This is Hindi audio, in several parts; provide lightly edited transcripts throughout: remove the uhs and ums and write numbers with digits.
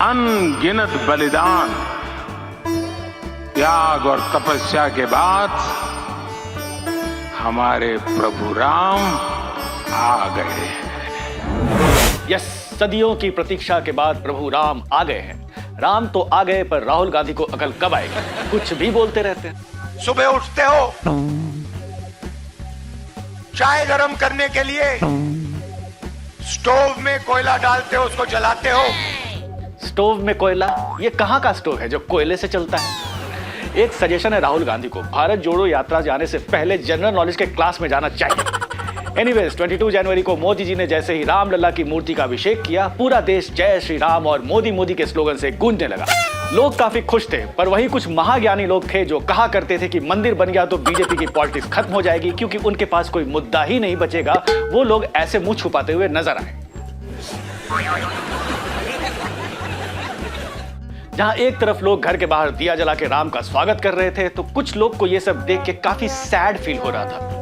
अनगिनत बलिदान, त्याग और तपस्या के बाद हमारे प्रभु राम आ गए हैं। यस, सदियों की प्रतीक्षा के बाद प्रभु राम आ गए हैं। राम तो आ गए, पर राहुल गांधी को अकल कब आएगी? कुछ भी बोलते रहते हैं। सुबह उठते हो, चाय गरम करने के लिए स्टोव में कोयला डालते हो, उसको जलाते हो। स्टोव में कोयला? ये कहां का स्टोव है जो कोयले से चलता है? एक सजेशन है राहुल गांधी को, भारत जोड़ो यात्रा जाने से पहले जनरल नॉलेज के क्लास में जाना चाहिए। एनीवेज, 22 जनवरी को मोदी जी ने जैसे ही रामलला की मूर्ति का अभिषेक किया, पूरा देश जय श्री राम और मोदी मोदी के स्लोगन से गूंजने लगा। लोग काफी खुश थे, पर वहीं कुछ महाज्ञानी लोग थे जो कहा करते थे कि मंदिर बन गया तो बीजेपी की पॉलिटिक्स खत्म हो जाएगी, क्योंकि उनके पास कोई मुद्दा ही नहीं बचेगा। वो लोग ऐसे मुंह छुपाते हुए नजर आए। जहां एक तरफ लोग घर के बाहर दिया जला के राम का स्वागत कर रहे थे, तो कुछ लोग को यह सब देख के काफी सैड फील हो रहा था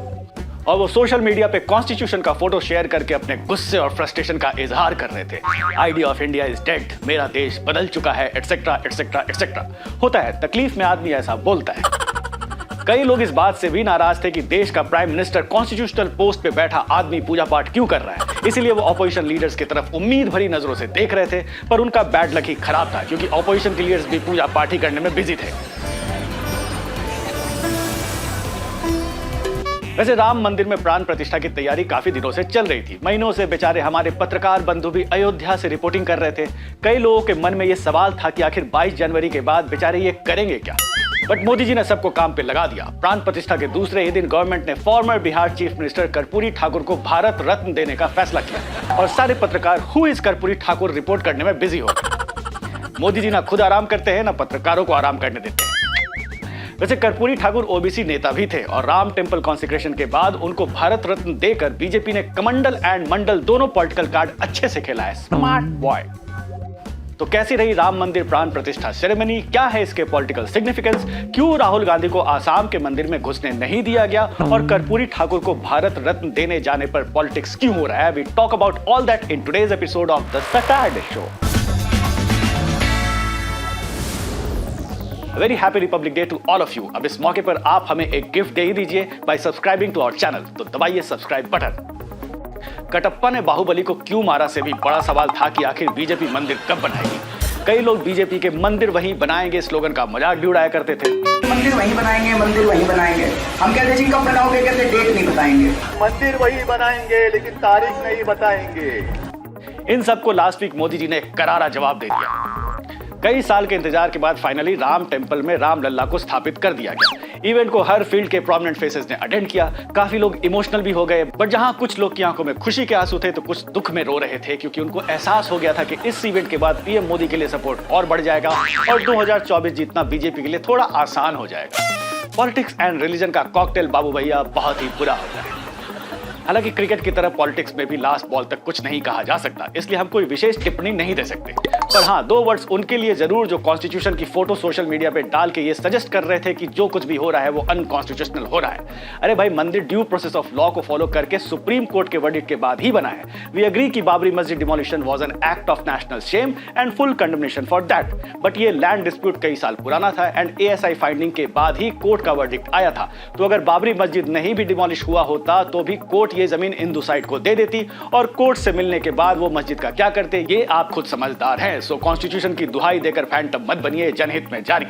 और वो सोशल मीडिया पे कॉन्स्टिट्यूशन का फोटो शेयर करके अपने गुस्से और फ्रस्ट्रेशन का इजहार कर रहे थे। Idea of India is dead, मेरा देश बदल चुका है, एटसेट्रा एटसेट्रा एटसेट्रा। होता है, तकलीफ में आदमी ऐसा बोलता है। कई लोग इस बात से भी नाराज थे कि देश का प्राइम मिनिस्टर कॉन्स्टिट्यूशनल पोस्ट पे बैठा आदमी पूजा पाठ क्यों कर रहा है। इसीलिए वो ऑपोजिशन लीडर्स की तरफ उम्मीद भरी नजरों से देख रहे थे, पर उनका बैड लक ही खराब था, क्योंकि ऑपोजिशन के लीडर्स भी पूजा पाठ ही करने में बिजी थे। वैसे राम मंदिर में प्राण प्रतिष्ठा की तैयारी काफी दिनों से चल रही थी। महीनों से बेचारे हमारे पत्रकार बंधु भी अयोध्या से रिपोर्टिंग कर रहे थे। कई लोगों के मन में यह सवाल था कि आखिर 22 जनवरी के बाद बेचारे ये करेंगे क्या। बट मोदी जी ने सबको काम पे लगा दिया। प्राण प्रतिष्ठा के दूसरे ही दिन गवर्नमेंट ने farmer Bihar chief minister Karpoori Thakur को भारत रत्न देने का फैसला किया और सारे पत्रकार who is Karpoori Thakur report करने में बिजी हो गए। मोदी जी ना खुद आराम करते हैं, ना पत्रकारों को आराम करने देते हैं। वैसे कर्पूरी ठाकुर ओबीसी नेता भी थे और राम टेम्पल कॉन्सेक्रेशन के बाद उनको भारत रत्न देकर बीजेपी ने कमंडल एंड मंडल दोनों पॉलिटिकल कार्ड अच्छे से खेला है। Smart boy. तो कैसी रही राम मंदिर प्राण प्रतिष्ठा सेरेमनी? क्या है इसके पॉलिटिकल सिग्निफिकेंस? क्यों राहुल गांधी को आसाम के मंदिर में घुसने नहीं दिया गया और कर्पूरी ठाकुर को भारत रत्न देने जाने पर पॉलिटिक्स क्यों हो रहा है? We talk about all that in today's episode of the Saturday show. Very happy Republic Day to all of you. अब इस मौके पर आप हमें एक गिफ्ट दे ही दीजिए by subscribing to our channel. तो दबाइए सब्सक्राइब बटन। कटप्पा ने बाहुबली को क्यों मारा से भी बड़ा सवाल था कि आखिर बीजेपी मंदिर कब बनाएगी। कई लोग बीजेपी के मंदिर वहीं बनाएंगे स्लोगन का मजाक भी उड़ाया करते थे। मंदिर वहीं बनाएंगे, मंदिर वहीं बनाएंगे। हम कहते जी कब बनाओगे, कहते डेट नहीं बताएंगे। मंदिर वहीं बनाएंगे लेकिन तारीख नहीं बताएंगे। इन सबको लास्ट वीक मोदी जी ने करारा जवाब दे दिया। कई साल के इंतजार के बाद फाइनली राम टेम्पल में रामलला को स्थापित कर दिया गया। इवेंट को हर फील्ड के प्रोमिनेंट फेसेस ने अटेंड किया। काफी लोग इमोशनल भी हो गए, बट जहां कुछ लोग की आंखों में खुशी के आंसू थे तो कुछ दुख में रो रहे थे, क्योंकि उनको एहसास हो गया था कि इस इवेंट के बाद पीएम मोदी के लिए सपोर्ट और बढ़ जाएगा और 2024 जीतना बीजेपी के लिए थोड़ा आसान हो जाएगा। पॉलिटिक्स एंड रिलीजन का कॉकटेल बाबू भैया बहुत ही बुरा होता है। हालांकि क्रिकेट की तरह पॉलिटिक्स में भी लास्ट बॉल तक कुछ नहीं कहा जा सकता, इसलिए हम कोई विशेष टिप्पणी नहीं दे सकते। पर हाँ, 2 वर्ड्स उनके लिए जरूर जो कॉन्स्टिट्यूशन की फोटो सोशल मीडिया पे डाल के ये सजेस्ट कर रहे थे कि जो कुछ भी हो रहा है वो अनकॉन्स्टिट्यूशनल हो रहा है। अरे भाई, मंदिर ड्यू प्रोसेस ऑफ लॉ को फॉलो करके सुप्रीम कोर्ट के वर्डिक्ट के बाद ही बना है। वी एग्री कि बाबरी मस्जिद demolition was an act of national shame and full condemnation for that. But ये लैंड डिस्प्यूट कई साल पुराना था एंड एएसआई फाइंडिंग के बाद ही कोर्ट का वर्डिक्ट आया था। तो अगर बाबरी मस्जिद नहीं भी डिमोलिश हुआ होता तो भी कोर्ट ये जमीन हिंदू साइड को दे देती और कोर्ट से मिलने के बाद वो मस्जिद का क्या करते, ये आप खुद समझदार हैं। सो कॉन्स्टिट्यूशन की दुहाई देकर फैंटम मत बनिए, जनहित में जारी।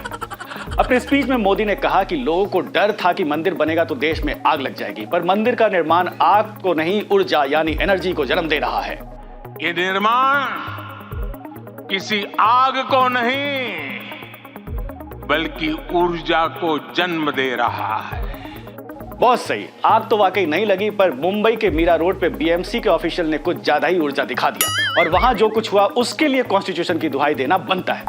अपने स्पीच में मोदी ने कहा कि लोगों को डर था कि मंदिर बनेगा तो देश में आग लग जाएगी, पर मंदिर का निर्माण आग को नहीं, ऊर्जा यानी एनर्जी को जन्म दे रहा है। ये निर्माण किसी आग को नहीं बल्कि ऊर्जा को जन्म दे रहा है। बहुत सही। आग तो वाकई नहीं लगी, पर मुंबई के मीरा रोड पे बीएमसी के ऑफिशियल ने कुछ ज्यादा ही ऊर्जा दिखा दिया और वहां जो कुछ हुआ उसके लिए कॉन्स्टिट्यूशन की दुहाई देना बनता है।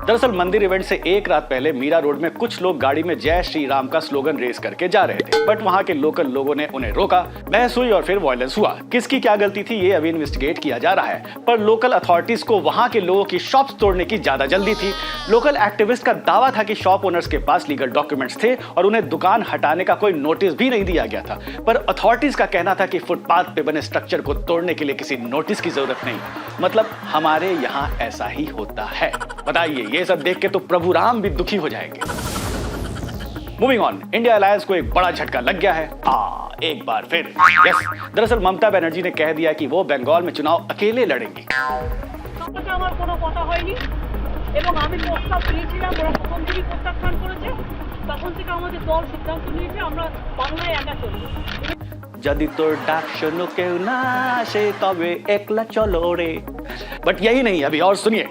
दरअसल मंदिर इवेंट से एक रात पहले मीरा रोड में कुछ लोग गाड़ी में जय श्री राम का स्लोगन रेस करके जा रहे थे, बट वहां के लोकल लोगों ने उन्हें रोका, बहस हुई और फिर वायलेंस हुआ। किसकी क्या गलती थी ये अभी इन्वेस्टिगेट किया जा रहा है, पर लोकल अथॉरिटीज को वहां के लोगों की शॉप्स तोड़ने की ज्यादा जल्दी थी। लोकल एक्टिविस्ट का दावा था कि शॉप ओनर्स के पास लीगल डॉक्यूमेंट्स थे और उन्हें दुकान हटाने का कोई नोटिस भी नहीं दिया गया था, पर अथॉरिटीज का कहना था कि फुटपाथ पे बने स्ट्रक्चर को तोड़ने के लिए किसी नोटिस की जरूरत नहीं। मतलब हमारे यहाँ ऐसा ही होता है। बताइए, ये सब देख के तो प्रभु राम भी दुखी हो जाएंगे। मूविंग ऑन, इंडिया अलायंस को एक बड़ा झटका लग गया है। एक बार फिर यस, दरअसल ममता बनर्जी ने कह दिया कि वो बंगाल में चुनाव अकेले लड़ेंगी। আমার কোনো কথা হয়নি এবং আমি প্রস্তাব দিয়েছিলাম, ওরা প্রথম থেকেই প্রত্যাখ্যান করেছে। তখন থেকে আমাদের দল সিদ্ধান্ত নিয়েছে আমরা বাংলায় একা চলব। যদি তোর ডাক শোনো কেউ না আসে তবে একলা চলো রে। बट यही नहीं, अभी और सुनिए।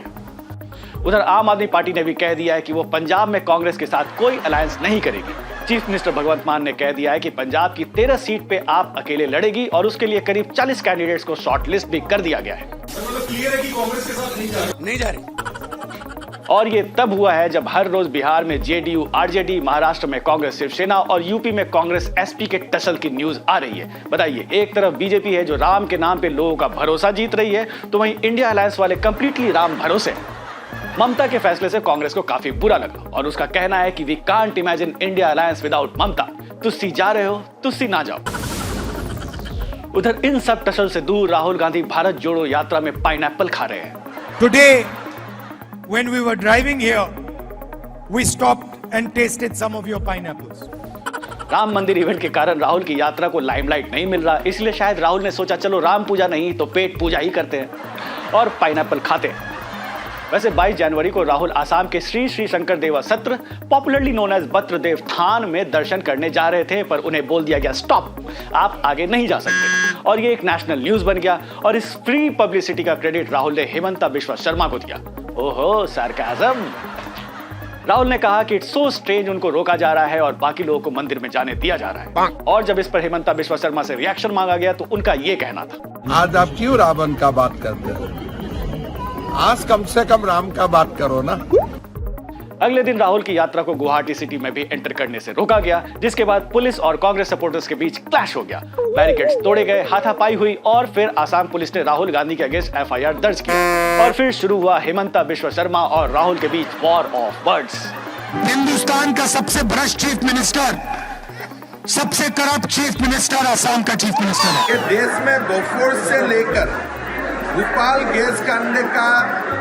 उधर आम आदमी पार्टी ने भी कह दिया है कि वो पंजाब में कांग्रेस के साथ कोई अलायंस नहीं करेगी। चीफ मिनिस्टर भगवंत मान ने कह दिया है कि पंजाब की 13 सीट पे आप अकेले लड़ेगी और उसके लिए करीब 40 कैंडिडेट्स को शॉर्टलिस्ट भी कर दिया गया है। क्लियर है कि कांग्रेस के साथ नहीं जा रही। और ये तब हुआ है जब हर रोज बिहार में जेडीयू आरजेडी, महाराष्ट्र में कांग्रेस शिवसेना और यूपी में कांग्रेस एसपी के टसल की न्यूज आ रही है। बताइए, एक तरफ बीजेपी है जो राम के नाम पे लोगों का भरोसा जीत रही है, तो वहीं इंडिया अलायंस वाले कंप्लीटली राम भरोसे। ममता के फैसले से कांग्रेस को काफी बुरा लगा और उसका कहना है कि we can't imagine India alliance without Mamata. तुस्सी जा रहे हो, तुस्सी ना जाओ। उधर इन सब टसल से दूर राहुल गांधी भारत जोड़ो यात्रा में पाइनएप्पल खा रहे हैं। Today, when we were driving here, we stopped and tasted some of your pineapples. Ram मंदिर इवेंट के कारण राहुल की यात्रा को लाइमलाइट नहीं मिल रहा, इसलिए शायद राहुल ने सोचा चलो राम पूजा नहीं तो पेट पूजा ही करते हैं और पाइनएप्पल खाते हैं। वैसे 22 जनवरी को राहुल आसाम के श्री श्री शंकर देवा सत्र, पॉपुलरली नोन एज बद्रदेव थान में दर्शन करने जा रहे थे, पर उन्हें बोल दिया गया स्टॉप, आप आगे नहीं जा सकते, और ये एक नेशनल न्यूज बन गया। और इस फ्री पब्लिसिटी का क्रेडिट राहुल ने हेमंता बिश्वा शर्मा को दिया। ओहो, सरकाज़म। राहुल ने कहा कि इट्स सो स्ट्रेंज, उनको रोका जा रहा है और बाकी लोगों को मंदिर में जाने दिया जा रहा है। और जब इस पर हेमंता बिश्वा शर्मा से रिएक्शन मांगा गया तो उनका ये कहना था, आज आप क्यों रावण का बात करते हो, आज कम से कम राम का बात करो ना। अगले दिन राहुल की यात्रा को गुवाहाटी सिटी में भी एंटर करने से रोका गया, जिसके बाद पुलिस और कांग्रेस सपोर्टर्स के बीच क्लैश हो गया, बैरिकेड्स तोड़े गए, हाथापाई हुई और फिर आसाम पुलिस ने राहुल गांधी के अगेंस्ट एफआईआर दर्ज की और फिर शुरू हुआ हेमंता बिश्वा शर्मा और राहुल के बीच वॉर ऑफ वर्ड्स। हिंदुस्तान का सबसे भ्रष्ट चीफ मिनिस्टर, सबसे करप्ट चीफ मिनिस्टर आसाम का चीफ मिनिस्टर है। देश में बोफोर्स से लेकर भोपाल गैस कांड का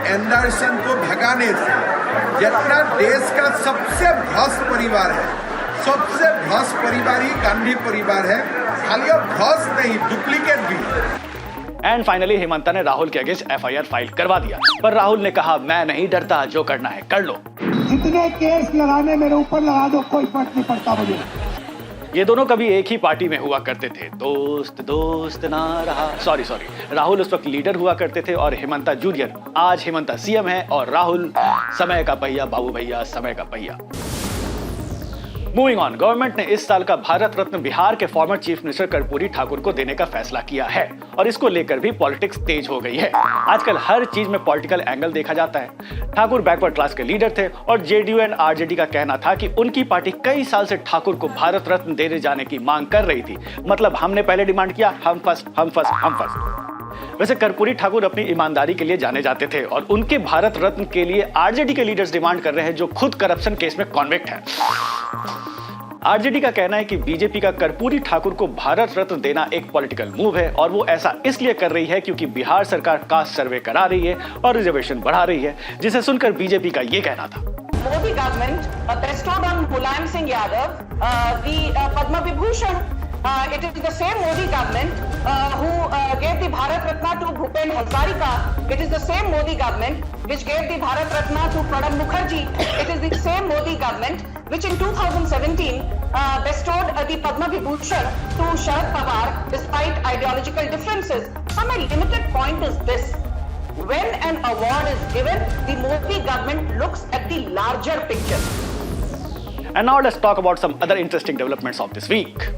एंडरसन को भगाने से जितना देश का सबसे भ्रष्ट परिवार है, सबसे भ्रष्ट परिवार ही गांधी परिवार है। खाली भ्रष्ट नहीं, डुप्लीकेट भी। एंड फाइनली हेमंता ने राहुल के अगेंस्ट एफआईआर फाइल करवा दिया, पर राहुल ने कहा मैं नहीं डरता, जो करना है कर लो। जितने केस लगाने मेरे ऊपर लगा दो, कोई फर्क नहीं पड़ता मुझे। ये दोनों कभी एक ही पार्टी में हुआ करते थे, दोस्त दोस्त ना रहा। सॉरी, राहुल उस वक्त लीडर हुआ करते थे और हेमंता जूनियर। आज हेमंता सीएम है और राहुल समय का पहिया, बाबू भैया समय का पहिया। मूविंग ऑन, गवर्नमेंट ने इस साल का भारत रत्न बिहार के former chief minister Karpoori Thakur को देने का फैसला किया है और इसको लेकर भी पॉलिटिक्स तेज हो गई है। आजकल हर चीज में पॉलिटिकल एंगल देखा जाता है। ठाकुर बैकवर्ड क्लास के लीडर थे और जेडीयू एंड आरजेडी का कहना था कि उनकी पार्टी कई साल से ठाकुर को भारत रत्न देने जाने की मांग कर रही थी। मतलब हमने पहले डिमांड किया, हम फर्स्ट। वैसे कर्पूरी ठाकुर अपनी ईमानदारी के लिए जाने जाते थे और उनके भारत रत्न के लिए आरजेडी के लीडर्स डिमांड कर रहे हैं जो खुद करप्शन केस में कॉन्विक्ट है। आरजेडी का कहना है कि बीजेपी का कर्पूरी ठाकुर को भारत रत्न देना एक पॉलिटिकल मूव है और वो ऐसा इसलिए कर रही है क्योंकि बिहार सरकार कास्ट सर्वे करा रही है और रिजर्वेशन बढ़ा रही है, जिसे सुनकर बीजेपी का ये कहना था। Modi government bestowed on Mulayam Singh Yadav the Padma Vibhushan. It is the same Modi government who gave the Bharat Ratna to Bhupen Hazarika. It is the same Modi government which gave the Bharat Ratna to Pranab Mukherjee. It is the same Modi government which in 2017 bestowed the Padma Vibhushan to Sharad Pawar despite ideological differences. So my limited point is this. When an award is given, the Modi government looks at the larger picture. And now let's talk about some other interesting developments of this week.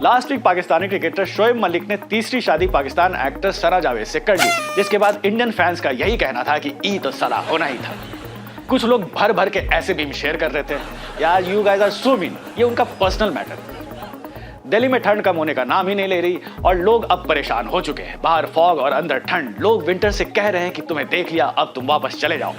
Last week Pakistani cricketer Shoaib Malik ने तीसरी शादी पाकिस्तान एक्टर सना जावेद से कर ली, जिसके बाद इंडियन फैंस का यही कहना था कि ई तो सला होना ही था। कुछ लोग भर भर के ऐसे भी शेयर कर रहे थे, यार you guys are so mean. ये उनका पर्सनल मैटर। दिल्ली में ठंड कम होने का नाम ही नहीं ले रही और लोग अब परेशान हो चुके हैं। बाहर फॉग और अंदर ठंड। लोग विंटर से कह रहे हैं कि तुम्हें देख लिया, अब तुम वापस चले जाओ।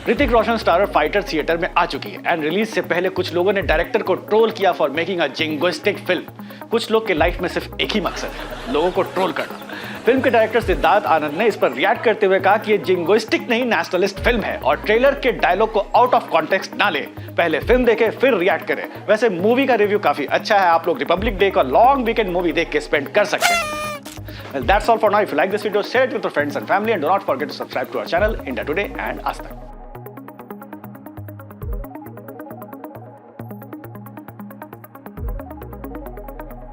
Hrithik Roshan starrer fighter theatre में आ चुकी है एंड रिलीज से पहले कुछ लोगों ने डायरेक्टर को ट्रोल किया for making a jingoistic film. कुछ लोग के लाइफ में सिर्फ एक ही मकसद है, लोगों को ट्रोल करना। फिल्म के डायरेक्टर सिद्धार्थ आनंद ने इस पर रिएक्ट करते हुए कहा कि ये जिंगोइस्टिक नहीं नेशनलिस्ट फिल्म है और ट्रेलर के डायलॉग को आउट ऑफ कॉन्टेक्स्ट ना ले, पहले फिल्म देखे फिर रिएक्ट करें। वैसे मूवी का रिव्यू काफी अच्छा है, आप लोग रिपब्लिक डे का लॉन्ग वीकेंड मूवी देख के स्पेंड कर सकते हैं। Well, that's all for now. If you like this video, share it with your friends and family and do not forget to subscribe to our channel India Today and Aaj Tak.